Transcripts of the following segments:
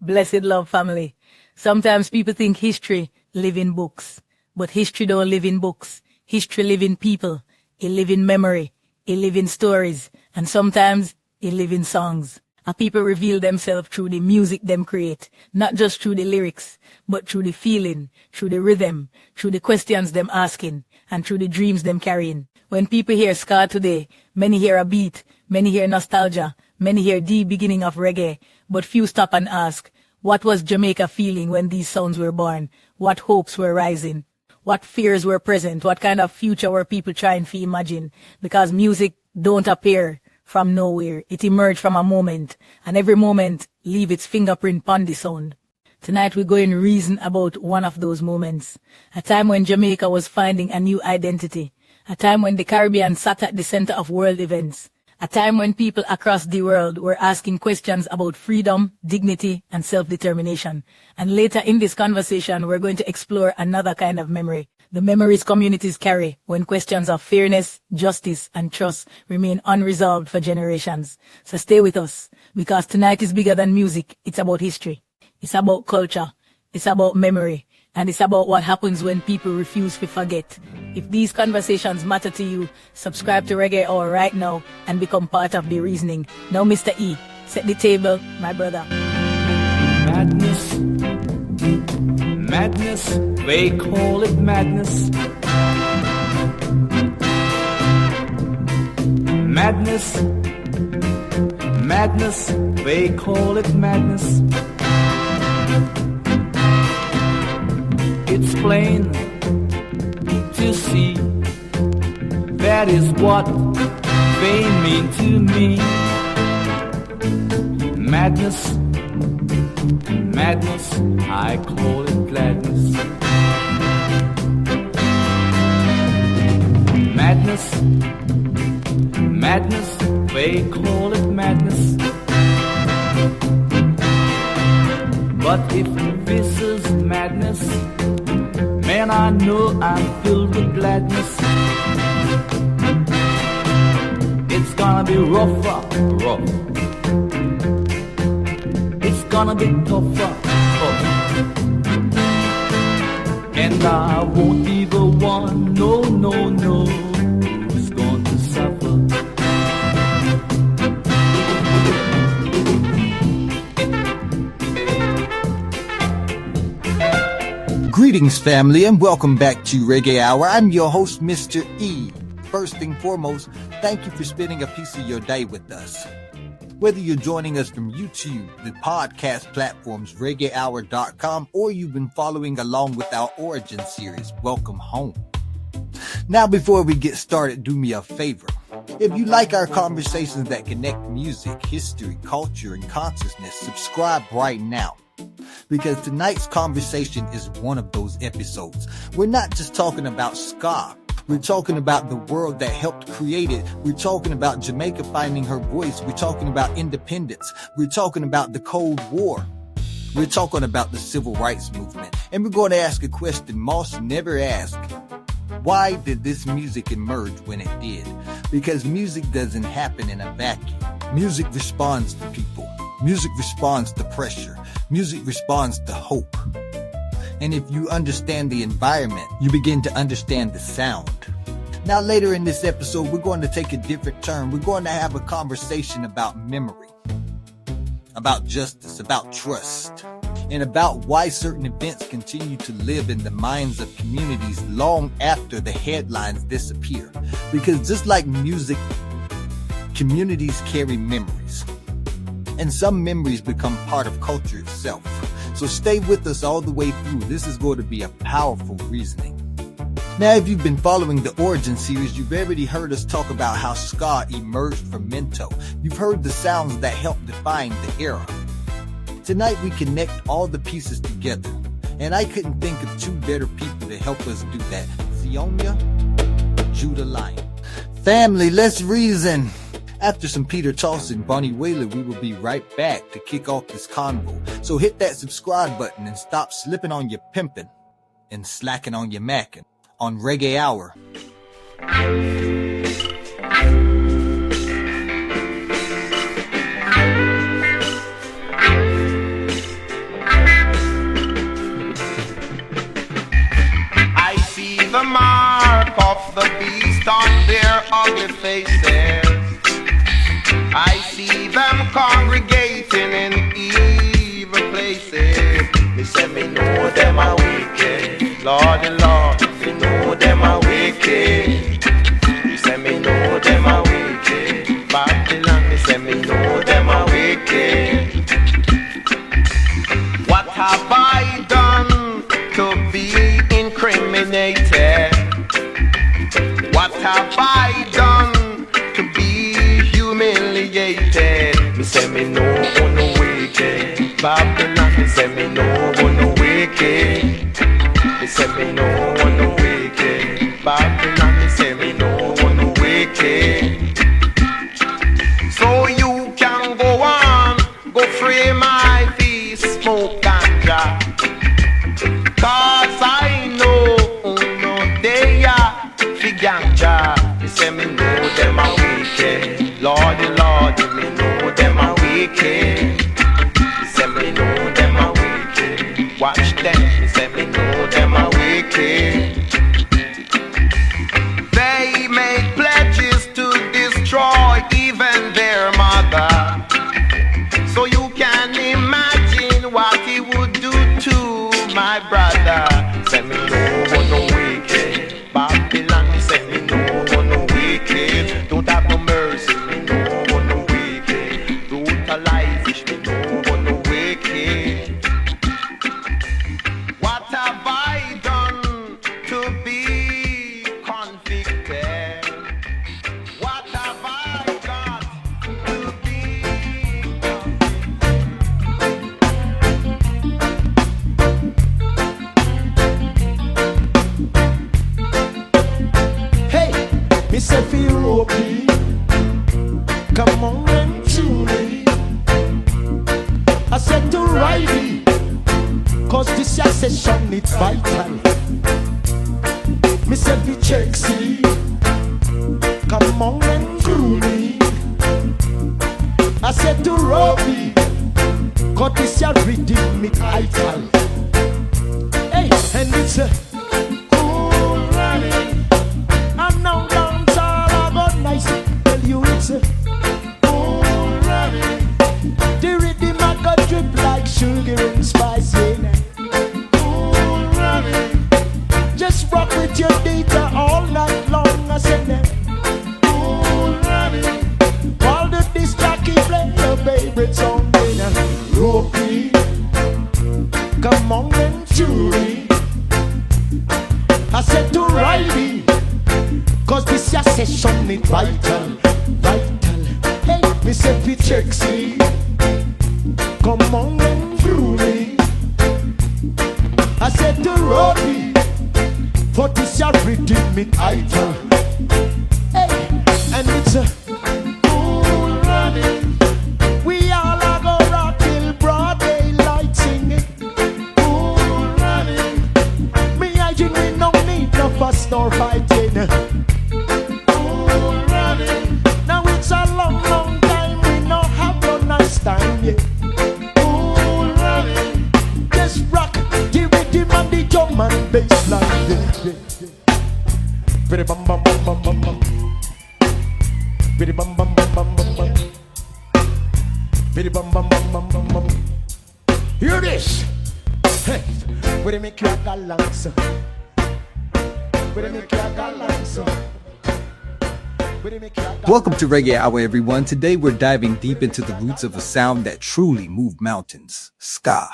Blessed love family. Sometimes people think history live in books, but history don't live in books. History live in people. It live in memory. It live in stories. And sometimes it live in songs. And people reveal themselves through the music them create, not just through the lyrics, but through the feeling, through the rhythm, through the questions them asking, and through the dreams them carrying. When people hear ska today, many hear a beat, many hear nostalgia, many hear the beginning of reggae, but few stop and ask, what was Jamaica feeling when these sounds were born? What hopes were rising? What fears were present? What kind of future were people trying to imagine? Because music don't appear from nowhere. It emerged from a moment, and every moment leave its fingerprint on the sound. Tonight we're going to reason about one of those moments, a time when Jamaica was finding a new identity, a time when the Caribbean sat at the center of world events, a time when people across the world were asking questions about freedom, dignity, and self-determination. And later in this conversation, we're going to explore another kind of memory, the memories communities carry when questions of fairness, justice, and trust remain unresolved for generations. So stay with us, because tonight is bigger than music. It's about history. It's about culture. It's about memory. And it's about what happens when people refuse to forget. If these conversations matter to you, subscribe to Reggae Hour right now and become part of the reasoning. Now, Mr. E, set the table, my brother. Madness, madness, they call it madness. Madness, madness, they call it madness. It's plain to see, that is what they mean to me. Madness, madness, I call it gladness. Madness, madness, they call it madness. But if this is madness, man, I know I'm filled with gladness. It's gonna be rougher, rough. It's gonna be tougher, tough. And I won't be the one, no, no, no, who's going to suffer. Greetings, family, and welcome back to Reggae Hour. I'm your host, Mr. E. First and foremost, thank you for spending a piece of your day with us. Whether you're joining us from YouTube, the podcast platforms, reggaehour.com, or you've been following along with our Origin series, welcome home. Now, before we get started, do me a favor. If you like our conversations that connect music, history, culture, and consciousness, subscribe right now. Because tonight's conversation is one of those episodes. We're not just talking about ska. We're talking about the world that helped create it. We're talking about Jamaica finding her voice. We're talking about independence. We're talking about the Cold War. We're talking about the Civil Rights Movement. And we're going to ask a question Moss never asked. Why did this music emerge when it did? Because music doesn't happen in a vacuum. Music responds to people. Music responds to pressure. Music responds to hope. And if you understand the environment, you begin to understand the sound. Now, later in this episode, we're going to take a different turn. We're going to have a conversation about memory, about justice, about trust, and about why certain events continue to live in the minds of communities long after the headlines disappear. Because just like music, communities carry memories. And some memories become part of culture itself. So stay with us all the way through. This is going to be a powerful reasoning. Now, if you've been following the Origin series, you've already heard us talk about how ska emerged from Mittoo. You've heard the sounds that helped define the era. Tonight, we connect all the pieces together. And I couldn't think of two better people to help us do that. Zionya, Judah Lion. Family, let's reason. After some Peter Tosh and Wailer, we will be right back to kick off this convo. So hit that subscribe button and stop slipping on your pimping and slacking on your macking on Reggae Hour. mark of the beast on their ugly faces. I see them congregating in evil places. Me say me know them are wicked. Lordy Lord, me know them are wicked. Me say me know them are wicked. Babylon, me say me know them are wicked. What have I done to be incriminated? What have I done to be humiliated? Me say me know no wicked. Babylon, me say me know no wicked. Me say me know no wicked. Babylon, me say me know no wicked. So you can go on, go free my feet, smoke ganja. Cause I know no they are fi ganja. Me say me know them are wicked. Lordy, Lordy, me know them are wicked. Me say me know them are wicked. Watch them, me say me know them are wicked. They make pledges to destroy even their mother. So you can imagine what he would do to my brother. Say me know no wicked. Babylon, me say me know no wicked. Don't have no mercy, me know no wicked. Brutalize, me know no wicked. What have I done to be convicted? What have I got to be? Hey, me say feel okay. Come on and truly. I said to Riley, cause this your session it's vital. Me say be check see. Come on and truly. I said to Robbie, cause this your rhythm it's vital. Hey, and it's a cool running. I'm now dance all about nice. Tell you it's a cool running. The rhythm I got drip like sugar and spice. Yeah. Cool running. Just rock with your data all night long. I said that. Cool running. While the disc jockey play your favorite song. Ropey. Come on and chewy. I said to Riley, cause this your session is vital, vital. Hey, me say fi check see. Come on and groovy. I said to Roddy, for this your rhythm is vital. Hey, and it's a cool running. We all are go rock till broad daylight singing. Cool running. Me I drink we no need no fuss nor fighting. Cool running. Now it's a long, long time we no have no nice time yet. Cool running. Just rock the rhythm and the drum and bass line. Biddy bum bum bum bum bum bum. Biddy bum bum bum bum bum bum. Biddy bum bum bum bum bum bum. Hear this. Hey, where they make you a gallant. Where they make you a gallant. Welcome to Reggae Hour, everyone. Today we're diving deep into the roots of a sound that truly moved mountains, ska.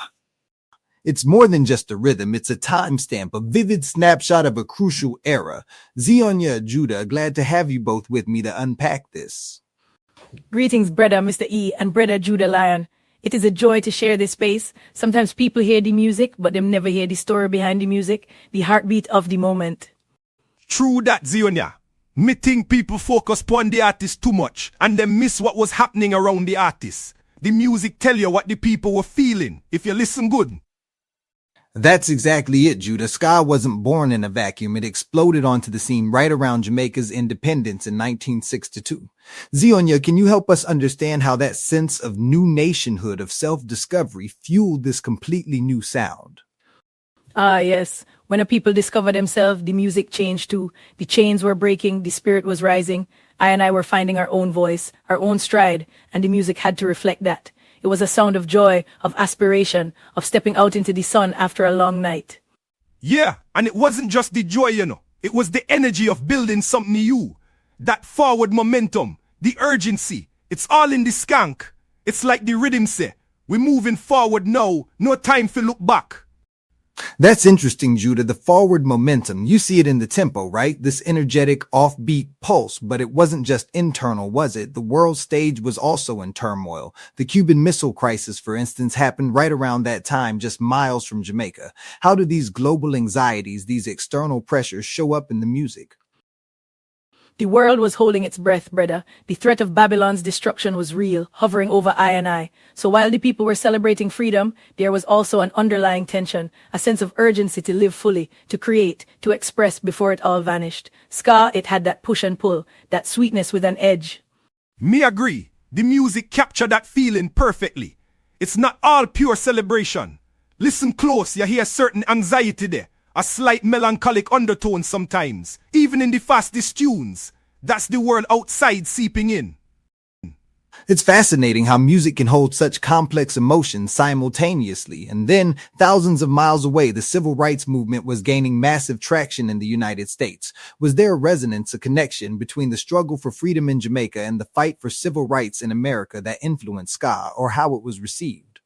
It's more than just a rhythm, it's a timestamp, a vivid snapshot of a crucial era. Zionya, Judah, glad to have you both with me to unpack this. Greetings, brother Mr. E and brother Judah Lion. It is a joy to share this space. Sometimes people hear the music, but them never hear the story behind the music, the heartbeat of the moment. True that, Zionya. Me think people focus upon the artist too much and then miss what was happening around the artist. The music tell you what the people were feeling, if you listen good. That's exactly it, Judah. Ska wasn't born in a vacuum. It exploded onto the scene right around Jamaica's independence in 1962. Zionya, can you help us understand how that sense of new nationhood, of self-discovery, fueled this completely new sound? Ah, yes. When a people discovered themselves, the music changed too. The chains were breaking, the spirit was rising. I and I were finding our own voice, our own stride, and the music had to reflect that. It was a sound of joy, of aspiration, of stepping out into the sun after a long night. Yeah, and it wasn't just the joy, It was the energy of building something new. That forward momentum, the urgency. It's all in the skank. It's like the rhythm say, we're moving forward now, no time to look back. That's interesting, Judah. The forward momentum. You see it in the tempo, right? This energetic, offbeat pulse. But it wasn't just internal, was it? The world stage was also in turmoil. The Cuban Missile Crisis, for instance, happened right around that time, just miles from Jamaica. How do these global anxieties, these external pressures show up in the music? The world was holding its breath, brother. The threat of Babylon's destruction was real, hovering over I and I. So while the people were celebrating freedom, there was also an underlying tension, a sense of urgency to live fully, to create, to express before it all vanished. Ska, it had that push and pull, that sweetness with an edge. Me agree. The music captured that feeling perfectly. It's not all pure celebration. Listen close, you hear certain anxiety there. A slight melancholic undertone sometimes, even in the fastest tunes. That's the world outside seeping in. It's fascinating how music can hold such complex emotions simultaneously. And then, thousands of miles away, the civil rights movement was gaining massive traction in the United States. Was there a resonance, a connection between the struggle for freedom in Jamaica and the fight for civil rights in America that influenced ska, or how it was received?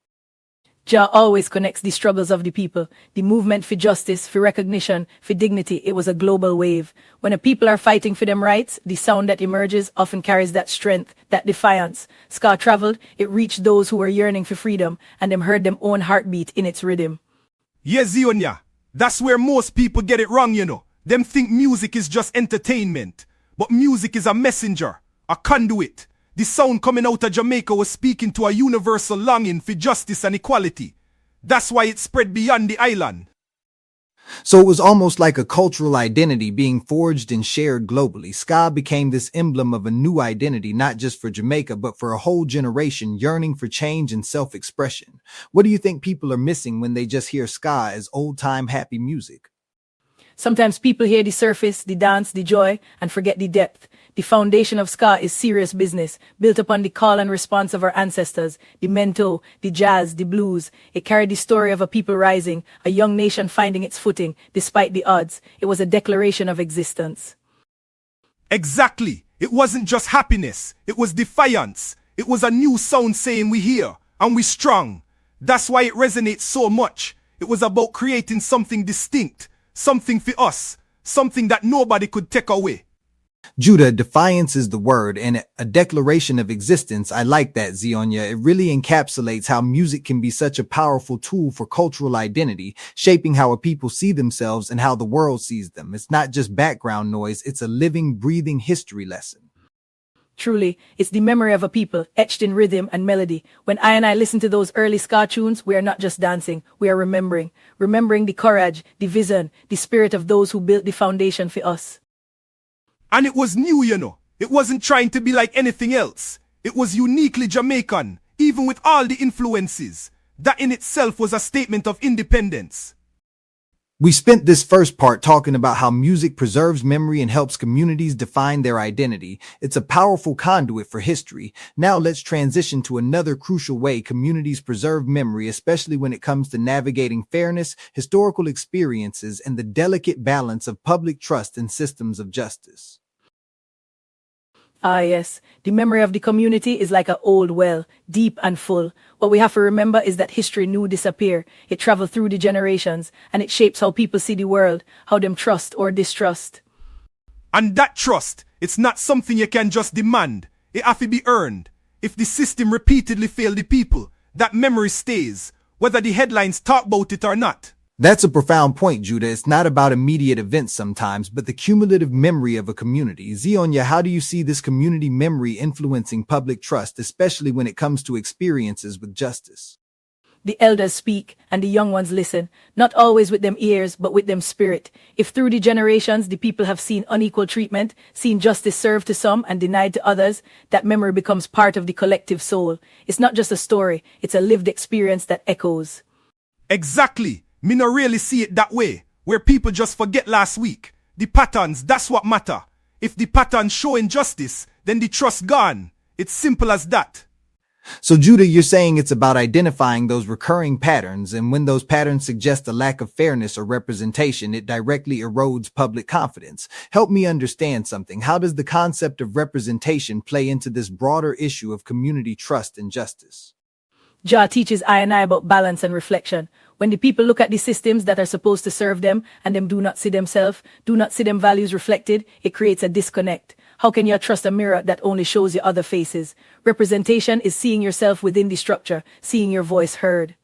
Jah always connects the struggles of the people. The movement for justice, for recognition, for dignity, it was a global wave. When a people are fighting for them rights, the sound that emerges often carries that strength, that defiance. Ska traveled, it reached those who were yearning for freedom, and them heard them own heartbeat in its rhythm. Yes, Zionya. That's where most people get it wrong, Them think music is just entertainment. But music is a messenger, a conduit. The sound coming out of Jamaica was speaking to a universal longing for justice and equality. That's why it spread beyond the island. So it was almost like a cultural identity being forged and shared globally. Ska became this emblem of a new identity, not just for Jamaica, but for a whole generation yearning for change and self-expression. What do you think people are missing when they just hear ska as old-time happy music? Sometimes people hear the surface, the dance, the joy, and forget the depth. The foundation of ska is serious business, built upon the call and response of our ancestors, the Mittoo, the jazz, the blues. It carried the story of a people rising, a young nation finding its footing, despite the odds. It was a declaration of existence. Exactly. It wasn't just happiness. It was defiance. It was a new sound saying we here, and we strong. That's why it resonates so much. It was about creating something distinct, something for us, something that nobody could take away. Judah, defiance is the word, and a declaration of existence. I like that, Zionya. It really encapsulates how music can be such a powerful tool for cultural identity, shaping how a people see themselves and how the world sees them. It's not just background noise, it's a living, breathing history lesson. Truly, it's the memory of a people, etched in rhythm and melody. When I and I listen to those early ska tunes, we are not just dancing, we are remembering. Remembering the courage, the vision, the spirit of those who built the foundation for us. And it was new, It wasn't trying to be like anything else. It was uniquely Jamaican, even with all the influences. That in itself was a statement of independence. We spent this first part talking about how music preserves memory and helps communities define their identity. It's a powerful conduit for history. Now let's transition to another crucial way communities preserve memory, especially when it comes to navigating fairness, historical experiences, and the delicate balance of public trust and systems of justice. Ah, yes. The memory of the community is like an old well, deep and full. What we have to remember is that history knew disappear. It traveled through the generations, and it shapes how people see the world, how them trust or distrust. And that trust, it's not something you can just demand. It have to be earned. If the system repeatedly failed the people, that memory stays, whether the headlines talk about it or not. That's a profound point, Judah. It's not about immediate events sometimes, but the cumulative memory of a community. Zionya, how do you see this community memory influencing public trust, especially when it comes to experiences with justice? The elders speak, and the young ones listen, not always with them ears, but with them spirit. If through the generations the people have seen unequal treatment, seen justice served to some and denied to others, that memory becomes part of the collective soul. It's not just a story, it's a lived experience that echoes. Exactly. Me no really see it that way. where people just forget last week. The patterns, that's what matter. If the patterns show injustice, then the trust gone. It's simple as that. So Judah, you're saying it's about identifying those recurring patterns, and when those patterns suggest a lack of fairness or representation, it directly erodes public confidence. Help me understand something. How does the concept of representation play into this broader issue of community trust and justice? Jah teaches I and I about balance and reflection. When the people look at the systems that are supposed to serve them and them do not see themselves, do not see them values reflected, it creates a disconnect. How can you trust a mirror that only shows you other faces? Representation is seeing yourself within the structure, seeing your voice heard.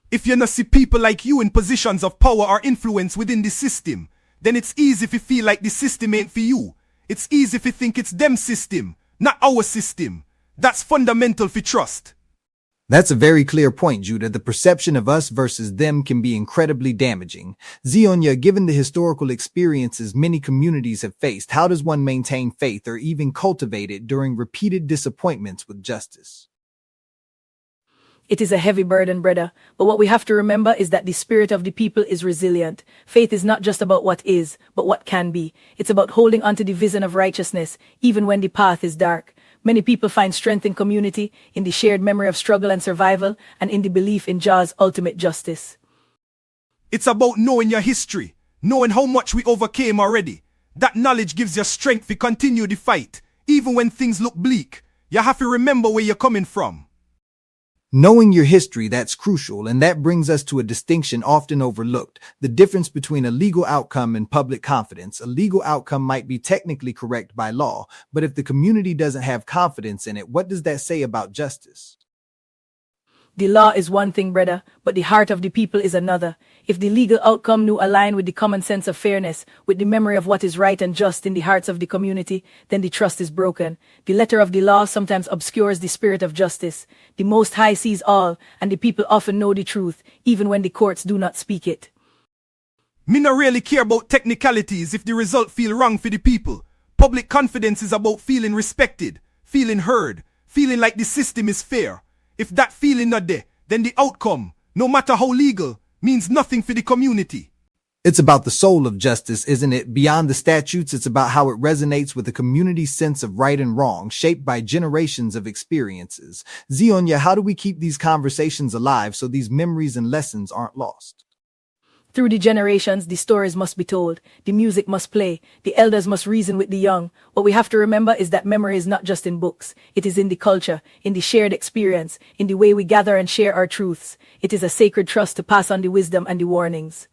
If you not see people like you in positions of power or influence within the system, then it's easy if you feel like the system ain't for you. It's easy if you think it's them system, not our system. That's fundamental for trust. That's a very clear point, Judah. The perception of us versus them can be incredibly damaging. Zionya, given the historical experiences many communities have faced, how does one maintain faith or even cultivate it during repeated disappointments with justice? It is a heavy burden, brother, but what we have to remember is that the spirit of the people is resilient. Faith is not just about what is, but what can be. It's about holding onto the vision of righteousness, even when the path is dark. Many people find strength in community, in the shared memory of struggle and survival, and in the belief in Jah's ultimate justice. It's about knowing your history, knowing how much we overcame already. That knowledge gives you strength to continue the fight, even when things look bleak. You have to remember where you're coming from. Knowing your history, that's crucial, and that brings us to a distinction often overlooked, the difference between a legal outcome and public confidence. A legal outcome might be technically correct by law, but if the community doesn't have confidence in it, what does that say about justice? The law is one thing, brother, but the heart of the people is another. If the legal outcome do align with the common sense of fairness, with the memory of what is right and just in the hearts of the community, then the trust is broken. The letter of the law sometimes obscures the spirit of justice. The Most High sees all, and the people often know the truth, even when the courts do not speak it. Me not really care about technicalities if the result feel wrong for the people. Public confidence is about feeling respected, feeling heard, feeling like the system is fair. If that feeling not there, then the outcome, no matter how legal, means nothing for the community. It's about the soul of justice, isn't it? Beyond the statutes, it's about how it resonates with the community's sense of right and wrong, shaped by generations of experiences. Zionya, how do we keep these conversations alive so these memories and lessons aren't lost? Through the generations, the stories must be told, the music must play, the elders must reason with the young. What we have to remember is that memory is not just in books. It is in the culture, in the shared experience, in the way we gather and share our truths. It is a sacred trust to pass on the wisdom and the warnings.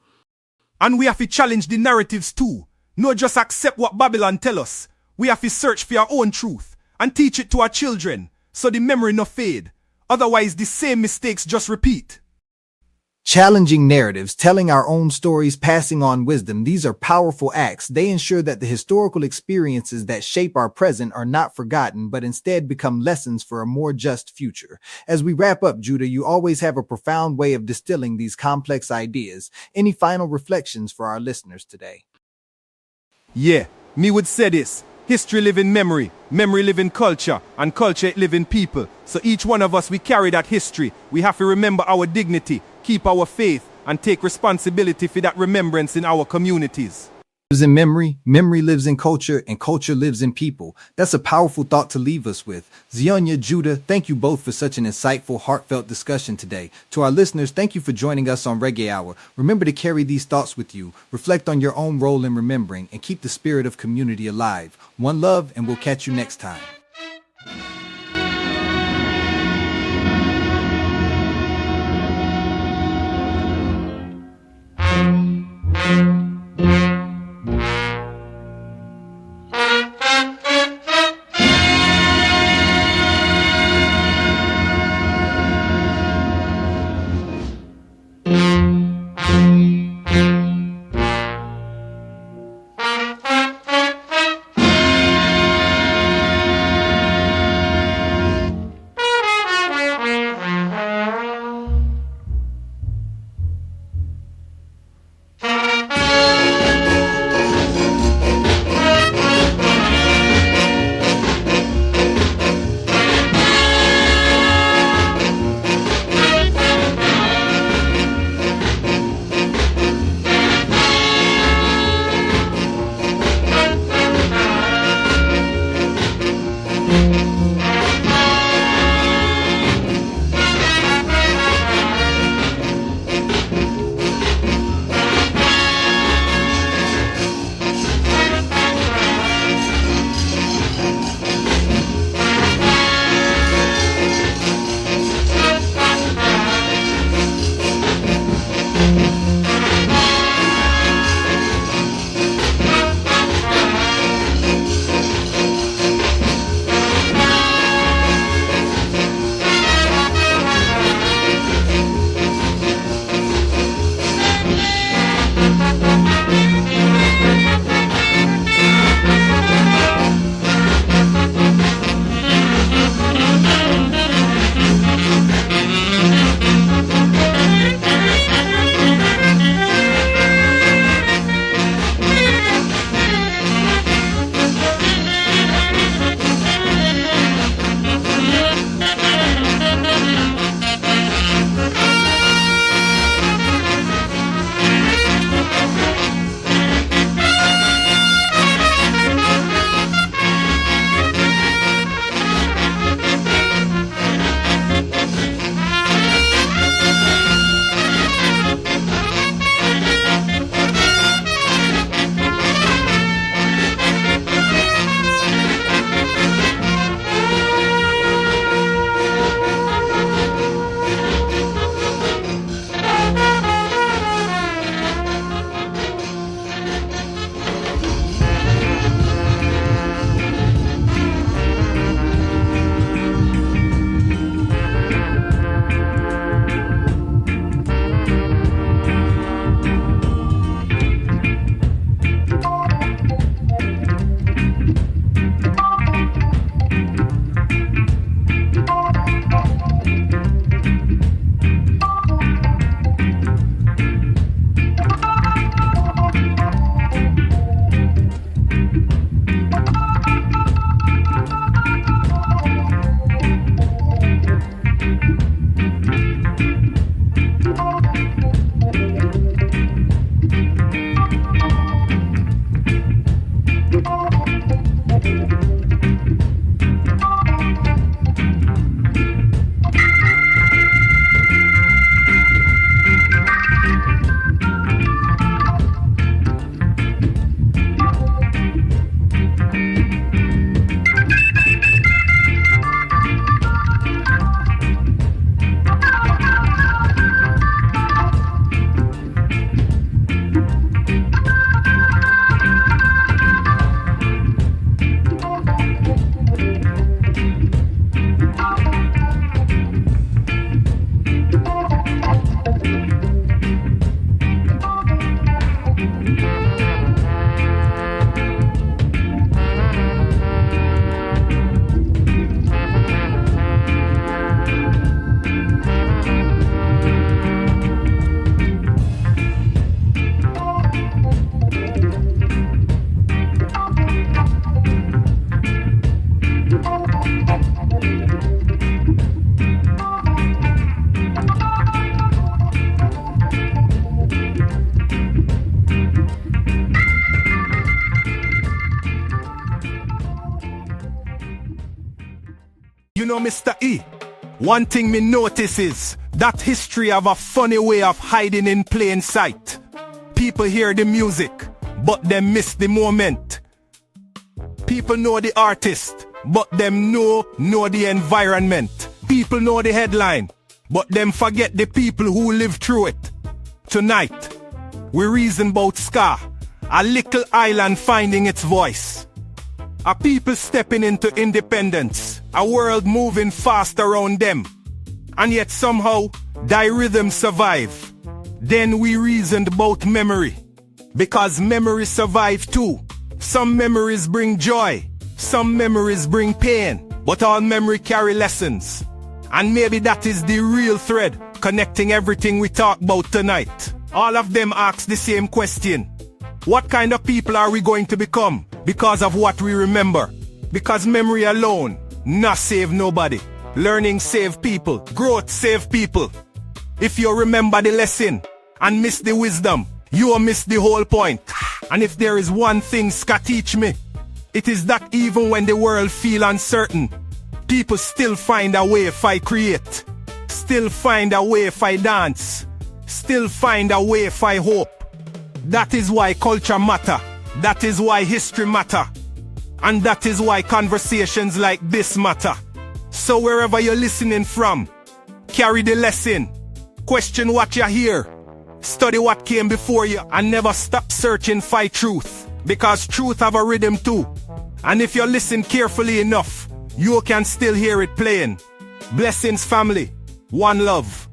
And we have to challenge the narratives too. Not just accept what Babylon tell us. We have to search for our own truth and teach it to our children so the memory no fade. Otherwise, the same mistakes just repeat. Challenging narratives, telling our own stories, passing on wisdom, these are powerful acts. They ensure that the historical experiences that shape our present are not forgotten, but instead become lessons for a more just future. As we wrap up, Judah, you always have a profound way of distilling these complex ideas. Any final reflections for our listeners today? Yeah, me would say this. History live in memory, memory live in culture, and culture live in people. So each one of us, we carry that history. We have to remember our dignity, keep our faith, and take responsibility for that remembrance in our communities. Lives in memory, memory lives in culture, and culture lives in people. That's a powerful thought to leave us with. Zionya, Judah, thank you both for such an insightful, heartfelt discussion today. To our listeners, thank you for joining us on Reggae Hour. Remember to carry these thoughts with you, reflect on your own role in remembering, and keep the spirit of community alive. One love, and we'll catch you next time. know, Mr. E, one thing me notice is that history have a funny way of hiding in plain sight. People hear the music, but them miss the moment. People know the artist, but them know the environment. People know the headline, but them forget the people who live through it. Tonight, we reason about ska, a little island finding its voice. A people stepping into independence, a world moving fast around them. And yet somehow, thy rhythm survive. Then we reasoned about memory, because memories survive too. Some memories bring joy, some memories bring pain, but all memory carry lessons. And maybe that is the real thread connecting everything we talk about tonight. All of them ask the same question. What kind of people are we going to become because of what we remember? Because memory alone not save nobody. Learning save people. Growth save people. If you remember the lesson and miss the wisdom, you will miss the whole point. And if there is one thing ska teach me, it is that even when the world feel uncertain, people still find a way fi create. Still find a way fi dance. Still find a way fi hope. That is why culture matter. That is why history matter. And that is why conversations like this matter. So wherever you're listening from, carry the lesson. Question what you hear. Study what came before you and never stop searching for truth. Because truth have a rhythm too. And if you listen carefully enough, you can still hear it playing. Blessings, family. One love.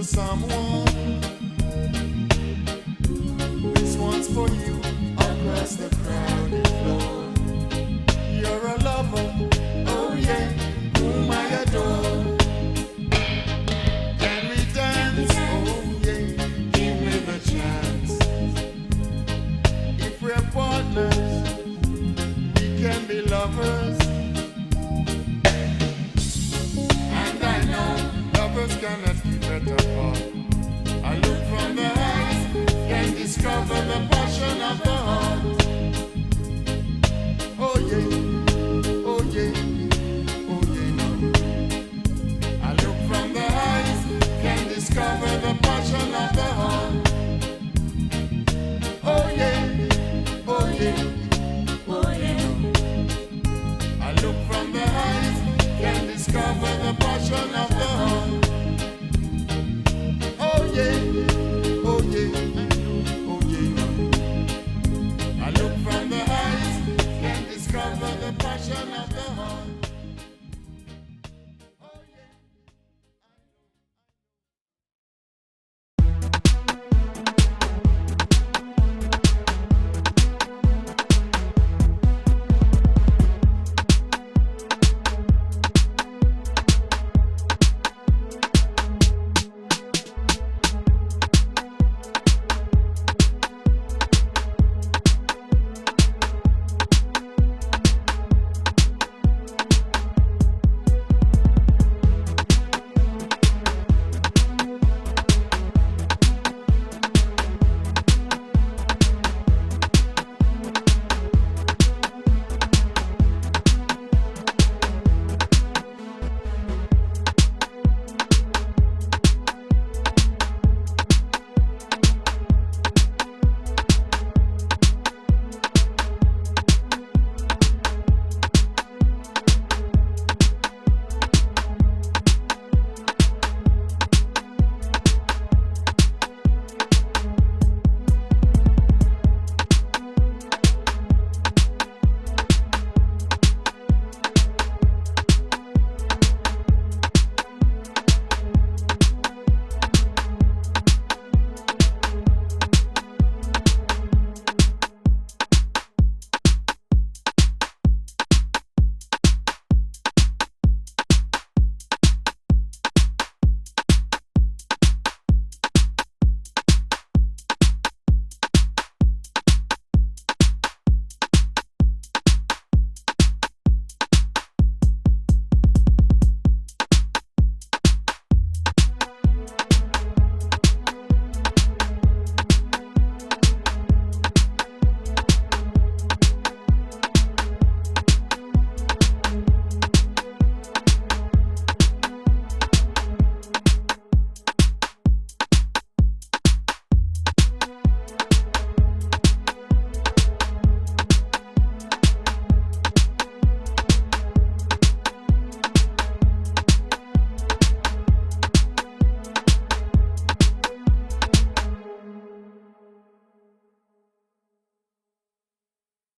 Someone